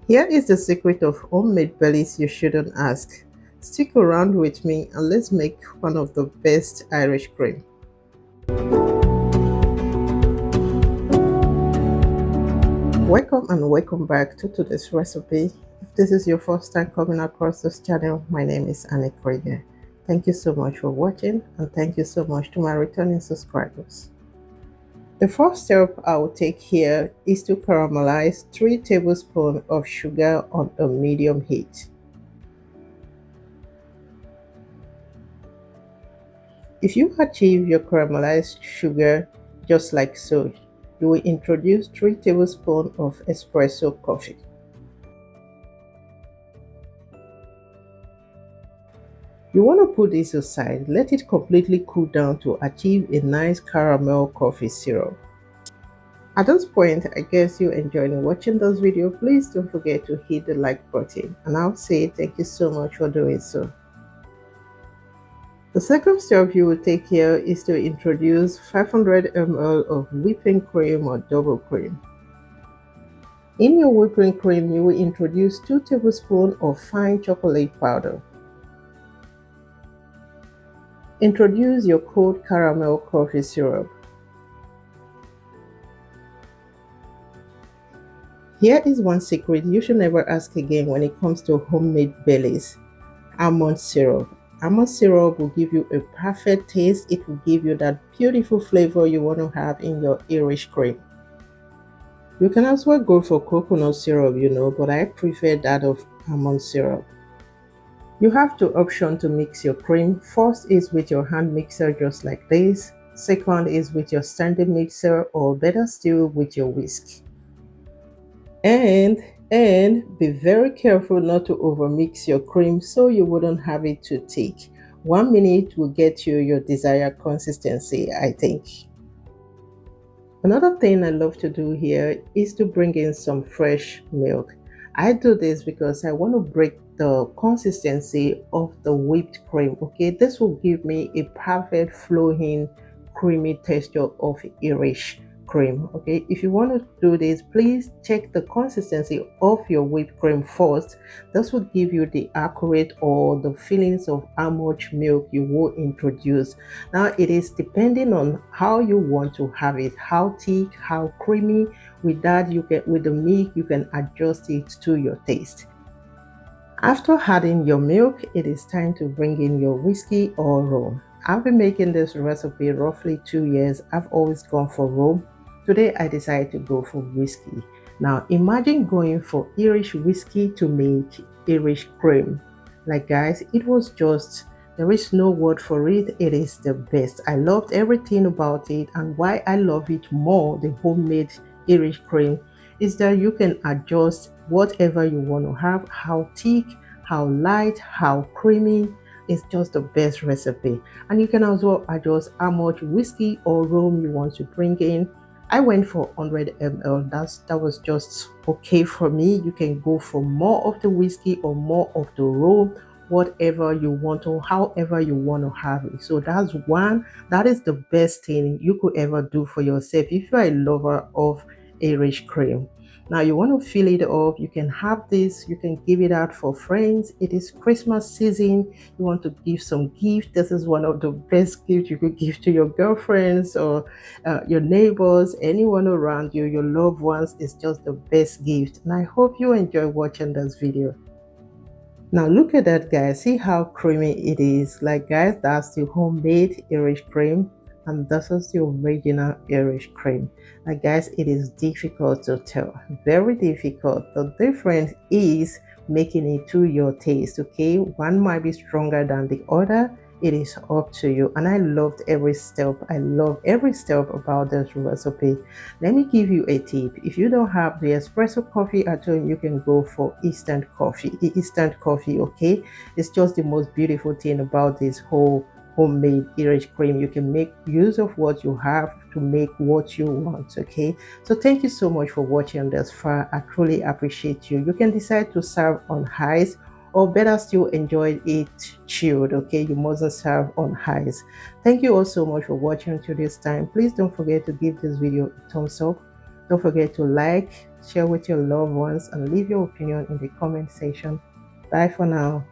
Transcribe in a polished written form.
Here is the secret of homemade bellies you shouldn't ask. Stick around with me and let's make one of the best Irish cream. Welcome and welcome back to today's recipe. If this is your first time coming across this channel, my name is Annie Krieger. Thank you so much for watching and thank you so much to my returning subscribers. The first step I will take here is to caramelize 3 tablespoons of sugar on a medium heat. If you achieve your caramelized sugar just like so, you will introduce 3 tablespoons of espresso coffee. You want to put this aside, let it completely cool down to achieve a nice caramel coffee syrup. At this point, I guess you enjoyed watching this video. Please don't forget to hit the like button and I'll say thank you so much for doing so. The second step you will take here is to introduce 500 ml of whipping cream or double cream. In your whipping cream, you will introduce 2 tablespoons of fine chocolate powder. Introduce your cold caramel coffee syrup. Here is one secret you should never ask again when it comes to homemade bellies: almond syrup. Almond syrup will give you a perfect taste. It will give you that beautiful flavor you want to have in your Irish cream. You can as well go for coconut syrup, but I prefer that of almond syrup. You have 2 options to mix your cream. First is with your hand mixer just like this. Second is with your standing mixer, or better still with your whisk. And be very careful not to overmix your cream so you wouldn't have it too thick. 1 minute will get you your desired consistency, I think. Another thing I love to do here is to bring in some fresh milk. I do this because I want to break the consistency of the whipped cream. Okay, this will give me a perfect flowing creamy texture of Irish cream. Okay, if you want to do this, please check the consistency of your whipped cream first. This will give you the accurate or the feelings of how much milk you will introduce. Now it is depending on how you want to have it, how thick, how creamy. With that, with the milk you can adjust it to your taste. After adding your milk, it is time to bring in your whiskey or rum. I've been making this recipe roughly 2 years. I've always gone for rum. Today I decided to go for whiskey. Now imagine going for Irish whiskey to make Irish cream. Like guys, it was just, there is no word for it. It is the best. I loved everything about it, and why I love it more, the homemade Irish cream, is that you can adjust whatever you want to have, how thick, how light, how creamy. It's just the best recipe. And you can also adjust how much whiskey or rum you want to bring in. I went for 100 ml. That was just okay for me. You can go for more of the whiskey or more of the rum, whatever you want, or however you want to have it. So that is the best thing you could ever do for yourself if you are a lover of Irish cream. Now you want to fill it up, you can have this, you can give it out for friends. It is Christmas season, you want to give some gift. This is one of the best gifts you could give to your girlfriends or your neighbors, anyone around you, your loved ones. Is just the best gift. And I hope you enjoy watching this video. Now look at that, guys. See how creamy it is. Like guys, that's the homemade Irish cream, and this is the original Irish cream. Like guys, it is difficult to tell, very difficult. The difference is making it to your taste. Okay, one might be stronger than the other. It is up to you. And I loved every step. I love every step about this recipe. Let me give you a tip. If you don't have the espresso coffee at home, you can go for instant coffee. Instant coffee, okay? It's just the most beautiful thing about this whole homemade Irish cream. You can make use of what you have to make what you want. Okay, so thank you so much for watching this far. I truly appreciate you. You can decide to serve on ice, or better still, enjoy it chilled. Okay, you mustn't serve on ice. Thank you all so much for watching till this time. Please don't forget to give this video a thumbs up. Don't forget to like, share with your loved ones, and leave your opinion in the comment section. Bye for now.